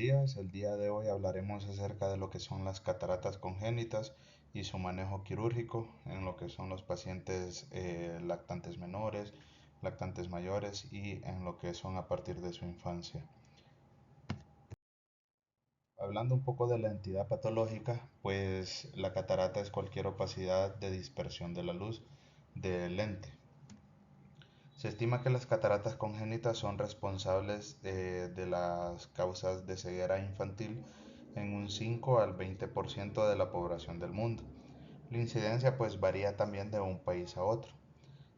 días. El día de hoy hablaremos acerca de lo que son las cataratas congénitas y su manejo quirúrgico en lo que son los pacientes lactantes menores, lactantes mayores y en lo que son a partir de su infancia. Hablando un poco de la entidad patológica, pues la catarata es cualquier opacidad de dispersión de la luz del lente. Se estima que las cataratas congénitas son responsables de las causas de ceguera infantil en un 5 al 20% de la población del mundo. La incidencia pues varía también de un país a otro.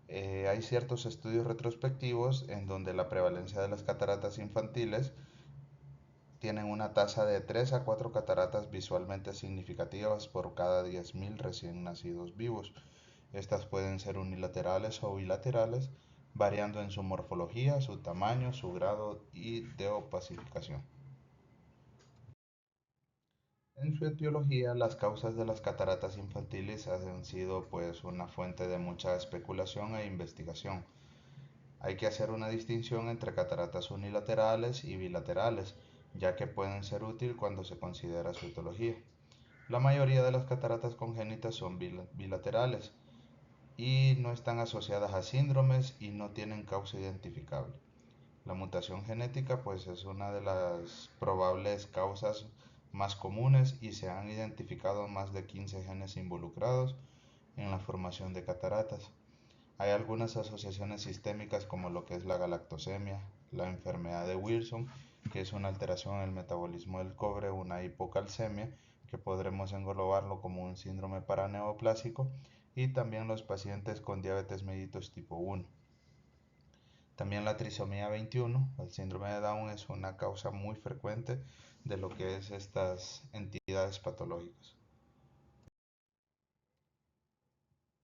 Hay ciertos estudios retrospectivos en donde la prevalencia de las cataratas infantiles tienen una tasa de 3 a 4 cataratas visualmente significativas por cada 10.000 recién nacidos vivos. Estas pueden ser unilaterales o bilaterales, variando en su morfología, su tamaño, su grado y de opacificación. En su etiología, las causas de las cataratas infantiles han sido pues una fuente de mucha especulación e investigación. Hay que hacer una distinción entre cataratas unilaterales y bilaterales, ya que pueden ser útiles cuando se considera su etiología. La mayoría de las cataratas congénitas son bilaterales y no están asociadas a síndromes y no tienen causa identificable. La mutación genética pues es una de las probables causas más comunes y se han identificado más de 15 genes involucrados en la formación de cataratas. Hay algunas asociaciones sistémicas como lo que es la galactosemia, la enfermedad de Wilson, que es una alteración en el metabolismo del cobre, una hipocalcemia, que podremos englobarlo como un síndrome paraneoplásico, y también los pacientes con diabetes mellitus tipo 1. También la trisomía 21, el síndrome de Down, es una causa muy frecuente de lo que es estas entidades patológicas.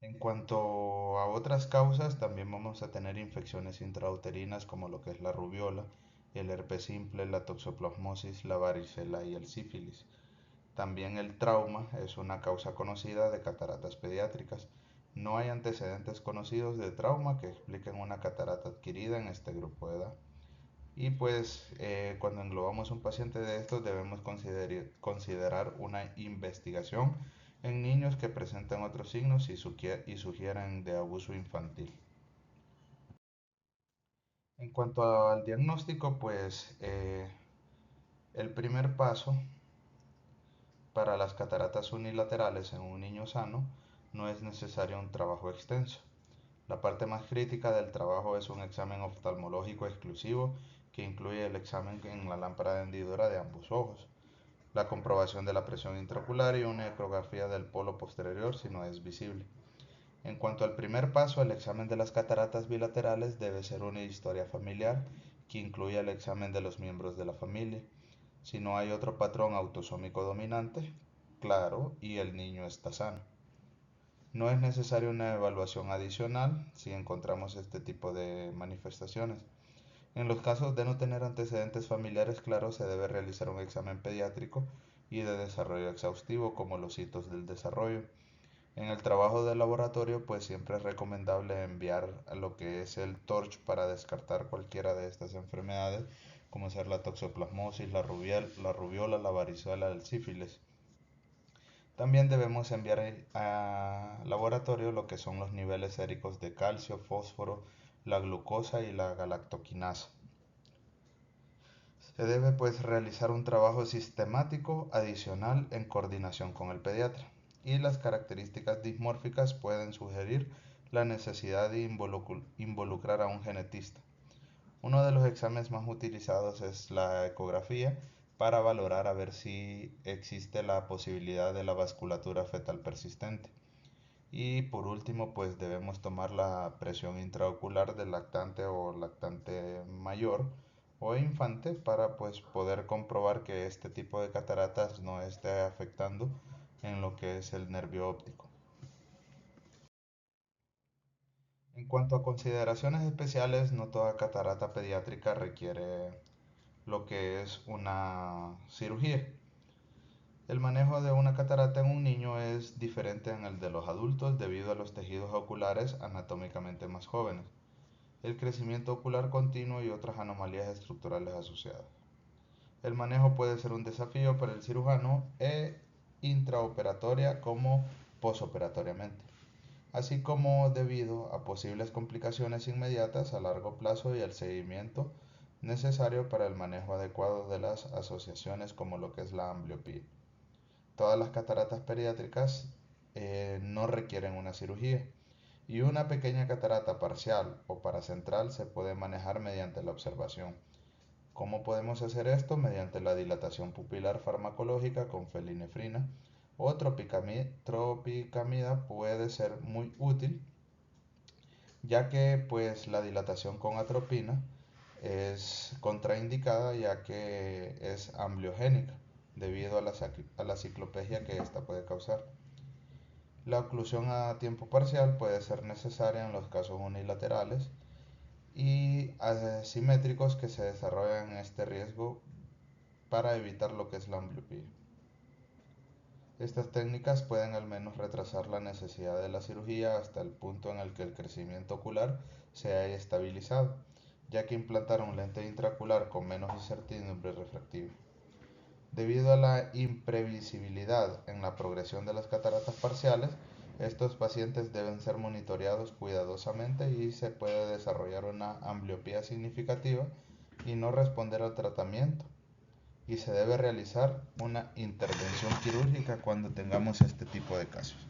En cuanto a otras causas, también vamos a tener infecciones intrauterinas como lo que es la rubiola, el herpes simple, la toxoplasmosis, la varicela y el sífilis. También el trauma es una causa conocida de cataratas pediátricas. No hay antecedentes conocidos de trauma que expliquen una catarata adquirida en este grupo de edad. Y pues cuando englobamos un paciente de estos debemos considerar una investigación en niños que presenten otros signos y sugieren de abuso infantil. En cuanto al diagnóstico, pues el primer paso para las cataratas unilaterales en un niño sano no es necesario un trabajo extenso. La parte más crítica del trabajo es un examen oftalmológico exclusivo que incluye el examen en la lámpara de hendidura de ambos ojos, la comprobación de la presión intraocular y una ecografía del polo posterior si no es visible. En cuanto al primer paso, el examen de las cataratas bilaterales debe ser una historia familiar que incluya el examen de los miembros de la familia. Si no hay otro patrón autosómico dominante, claro, y el niño está sano. No es necesaria una evaluación adicional si encontramos este tipo de manifestaciones. En los casos de no tener antecedentes familiares claros, se debe realizar un examen pediátrico y de desarrollo exhaustivo como los hitos del desarrollo. En el trabajo de laboratorio, pues siempre es recomendable enviar a lo que es el TORCH para descartar cualquiera de estas enfermedades, como ser la toxoplasmosis, la rubiola, la varicela, el sífilis. También debemos enviar a laboratorio lo que son los niveles séricos de calcio, fósforo, la glucosa y la galactoquinasa. Se debe pues realizar un trabajo sistemático adicional en coordinación con el pediatra y las características dismórficas pueden sugerir la necesidad de involucrar a un genetista. Uno de los exámenes más utilizados es la ecografía para valorar a ver si existe la posibilidad de la vasculatura fetal persistente. Y por último, pues debemos tomar la presión intraocular del lactante o lactante mayor o infante para pues poder comprobar que este tipo de cataratas no esté afectando en lo que es el nervio óptico. En cuanto a consideraciones especiales, no toda catarata pediátrica requiere lo que es una cirugía. El manejo de una catarata en un niño es diferente en el de los adultos debido a los tejidos oculares anatómicamente más jóvenes, el crecimiento ocular continuo y otras anomalías estructurales asociadas. El manejo puede ser un desafío para el cirujano intraoperatoria como posoperatoriamente, así como debido a posibles complicaciones inmediatas a largo plazo y al seguimiento necesario para el manejo adecuado de las asociaciones como lo que es la ambliopía. Todas las cataratas pediátricas no requieren una cirugía y una pequeña catarata parcial o paracentral se puede manejar mediante la observación. ¿Cómo podemos hacer esto? Mediante la dilatación pupilar farmacológica con felinefrina o tropicamida puede ser muy útil, ya que pues la dilatación con atropina es contraindicada ya que es ambliogénica debido a la ciclopegia que esta puede causar. La oclusión a tiempo parcial puede ser necesaria en los casos unilaterales y asimétricos que se desarrollan en este riesgo para evitar lo que es la ambliopía. Estas técnicas pueden al menos retrasar la necesidad de la cirugía hasta el punto en el que el crecimiento ocular se haya estabilizado, ya que implantar un lente intraocular con menos incertidumbre refractiva. Debido a la imprevisibilidad en la progresión de las cataratas parciales, estos pacientes deben ser monitoreados cuidadosamente y se puede desarrollar una ambliopía significativa y no responder al tratamiento, y se debe realizar una intervención quirúrgica cuando tengamos este tipo de casos.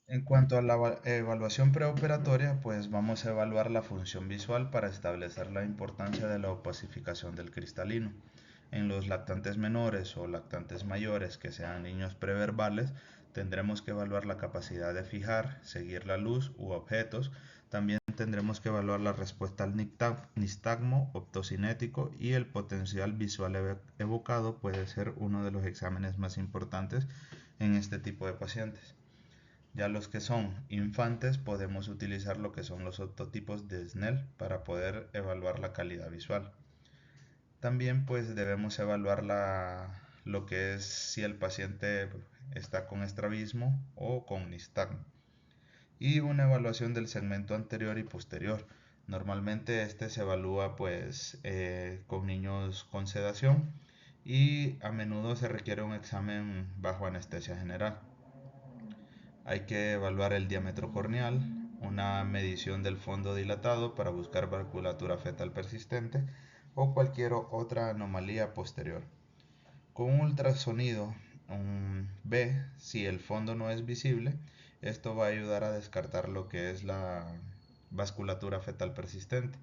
En cuanto a la evaluación preoperatoria, pues vamos a evaluar la función visual para establecer la importancia de la opacificación del cristalino. En los lactantes menores o lactantes mayores que sean niños preverbales, tendremos que evaluar la capacidad de fijar, seguir la luz u objetos. También tendremos que evaluar la respuesta al nistagmo optocinético, y el potencial visual evocado puede ser uno de los exámenes más importantes en este tipo de pacientes. Ya los que son infantes podemos utilizar lo que son los optotipos de Snell para poder evaluar la calidad visual. También pues debemos evaluar lo que es si el paciente está con estrabismo o con nistagmo. Y una evaluación del segmento anterior y posterior. Normalmente este se evalúa pues con niños con sedación, y a menudo se requiere un examen bajo anestesia general. Hay que evaluar el diámetro corneal, una medición del fondo dilatado para buscar vasculatura fetal persistente o cualquier otra anomalía posterior. Con un ultrasonido B, si el fondo no es visible, esto va a ayudar a descartar lo que es la vasculatura fetal persistente,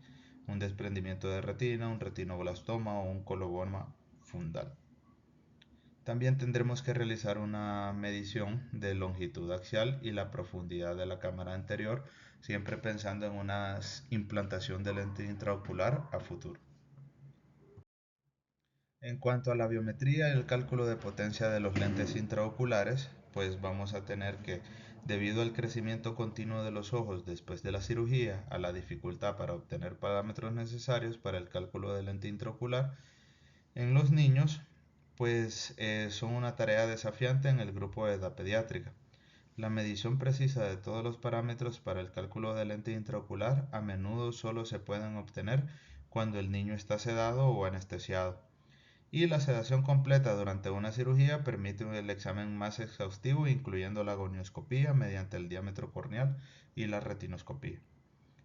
un desprendimiento de retina, un retinoblastoma o un coloboma fundal. También tendremos que realizar una medición de longitud axial y la profundidad de la cámara anterior, siempre pensando en una implantación de lente intraocular a futuro. En cuanto a la biometría y el cálculo de potencia de los lentes intraoculares, pues vamos a tener que, debido al crecimiento continuo de los ojos después de la cirugía, a la dificultad para obtener parámetros necesarios para el cálculo del lente intraocular, en los niños, pues son una tarea desafiante en el grupo de edad pediátrica. La medición precisa de todos los parámetros para el cálculo del lente intraocular a menudo solo se pueden obtener cuando el niño está sedado o anestesiado. Y la sedación completa durante una cirugía permite el examen más exhaustivo, incluyendo la gonioscopía mediante el diámetro corneal y la retinoscopía.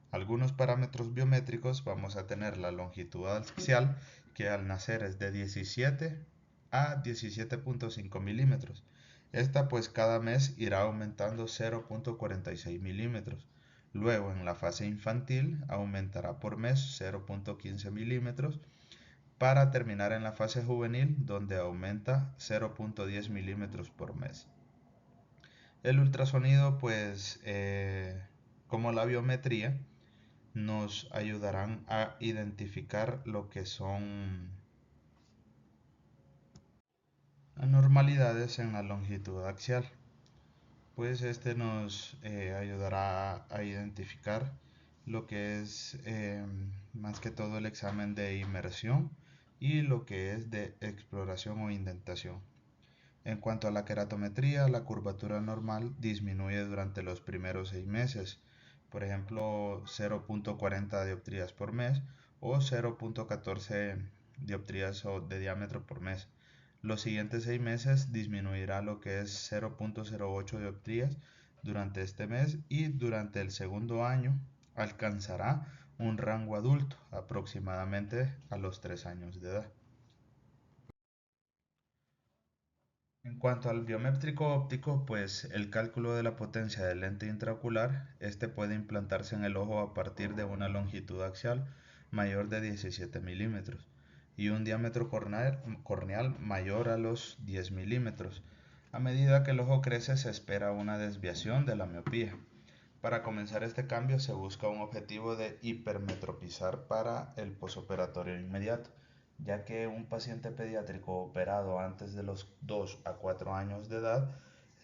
Algunos parámetros biométricos: vamos a tener la longitud axial, que al nacer es de 17 a 17.5 milímetros. Esta pues cada mes irá aumentando 0.46 milímetros. Luego en la fase infantil aumentará por mes 0.15 milímetros, para terminar en la fase juvenil, donde aumenta 0.10 milímetros por mes. El ultrasonido pues como la biometría nos ayudarán a identificar lo que son anormalidades en la longitud axial. Pues este nos ayudará a identificar lo que es más que todo el examen de inmersión y lo que es de exploración o indentación. En cuanto a la queratometría, la curvatura normal disminuye durante los primeros 6 meses, por ejemplo 0.40 dioptrías por mes o 0.14 dioptrías de diámetro por mes. Los siguientes 6 meses disminuirá lo que es 0.08 dioptrías durante este mes y durante el segundo año alcanzará un rango adulto aproximadamente a los 3 años de edad. En cuanto al biométrico óptico, pues el cálculo de la potencia del lente intraocular, este puede implantarse en el ojo a partir de una longitud axial mayor de 17 milímetros y un diámetro corneal mayor a los 10 milímetros. A medida que el ojo crece se espera una desviación de la miopía. Para comenzar este cambio se busca un objetivo de hipermetropizar para el posoperatorio inmediato, ya que un paciente pediátrico operado antes de los 2 a 4 años de edad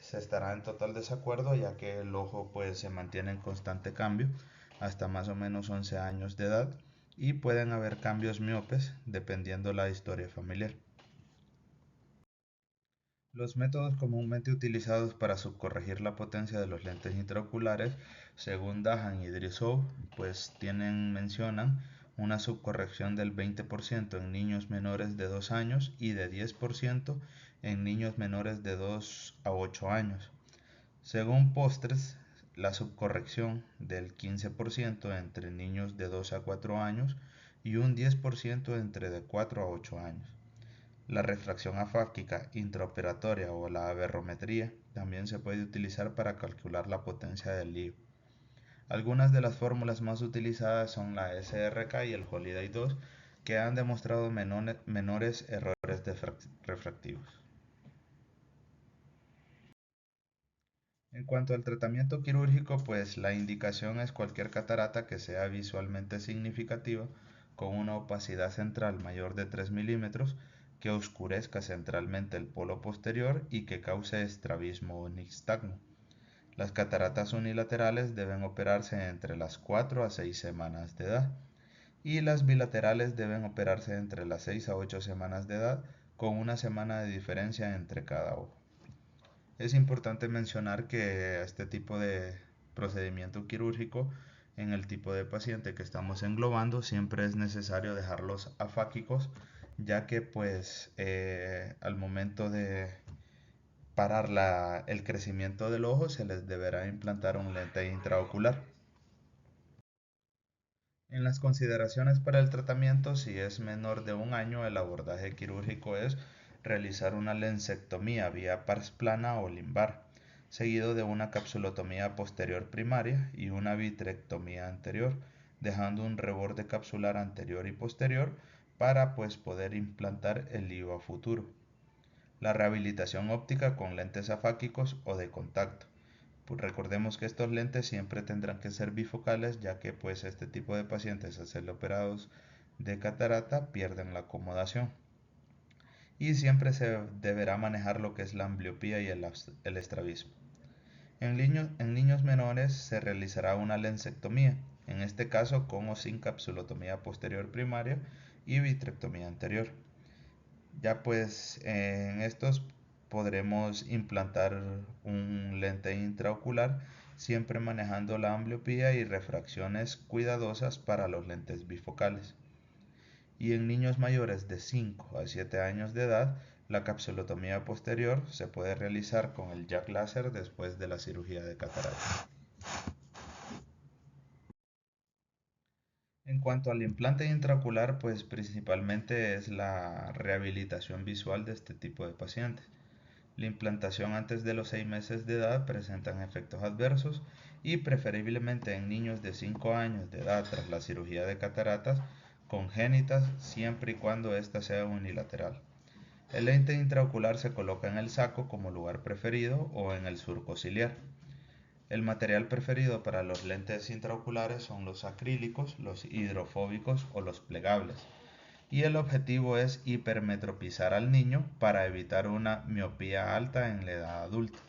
se estará en total desacuerdo, ya que el ojo pues se mantiene en constante cambio hasta más o menos 11 años de edad y pueden haber cambios miopes dependiendo la historia familiar. Los métodos comúnmente utilizados para subcorregir la potencia de los lentes intraoculares, según Dahan y Drysov, pues mencionan una subcorrección del 20% en niños menores de 2 años y de 10% en niños menores de 2 a 8 años. Según Postres, la subcorrección del 15% entre niños de 2 a 4 años y un 10% entre de 4 a 8 años. La refracción afáquica intraoperatoria o la aberrometría también se puede utilizar para calcular la potencia del lío. Algunas de las fórmulas más utilizadas son la SRK y el Holiday 2, que han demostrado menores errores refractivos. En cuanto al tratamiento quirúrgico, pues la indicación es cualquier catarata que sea visualmente significativa, con una opacidad central mayor de 3 milímetros, que oscurezca centralmente el polo posterior y que cause estrabismo o nixtagmo. Las cataratas unilaterales deben operarse entre las 4 a 6 semanas de edad y las bilaterales deben operarse entre las 6 a 8 semanas de edad, con una semana de diferencia entre cada ojo. Es importante mencionar que este tipo de procedimiento quirúrgico, en el tipo de paciente que estamos englobando, siempre es necesario dejarlos afáquicos, ya que pues al momento de parar el crecimiento del ojo se les deberá implantar un lente intraocular. En las consideraciones para el tratamiento, si es menor de un año, el abordaje quirúrgico es realizar una lensectomía vía pars plana o limbar, seguido de una capsulotomía posterior primaria y una vitrectomía anterior, dejando un reborde capsular anterior y posterior para poder implantar el lío a futuro. La rehabilitación óptica con lentes afáquicos o de contacto. Pues recordemos que estos lentes siempre tendrán que ser bifocales, ya que este tipo de pacientes al ser operados de catarata pierden la acomodación. Y siempre se deberá manejar lo que es la ambliopía y el estrabismo. En niños menores se realizará una lensectomía, en este caso con o sin capsulotomía posterior primaria y vitrectomía anterior. Ya en estos podremos implantar un lente intraocular, siempre manejando la ambliopía y refracciones cuidadosas para los lentes bifocales. Y en niños mayores de 5 a 7 años de edad, la capsulotomía posterior se puede realizar con el jack láser después de la cirugía de catarata. En cuanto al implante intraocular, pues principalmente es la rehabilitación visual de este tipo de pacientes. La implantación antes de los 6 meses de edad presentan efectos adversos y preferiblemente en niños de 5 años de edad tras la cirugía de cataratas congénitas, siempre y cuando ésta sea unilateral. El lente intraocular se coloca en el saco como lugar preferido o en el surco ciliar. El material preferido para los lentes intraoculares son los acrílicos, los hidrofóbicos o los plegables, y el objetivo es hipermetropizar al niño para evitar una miopía alta en la edad adulta.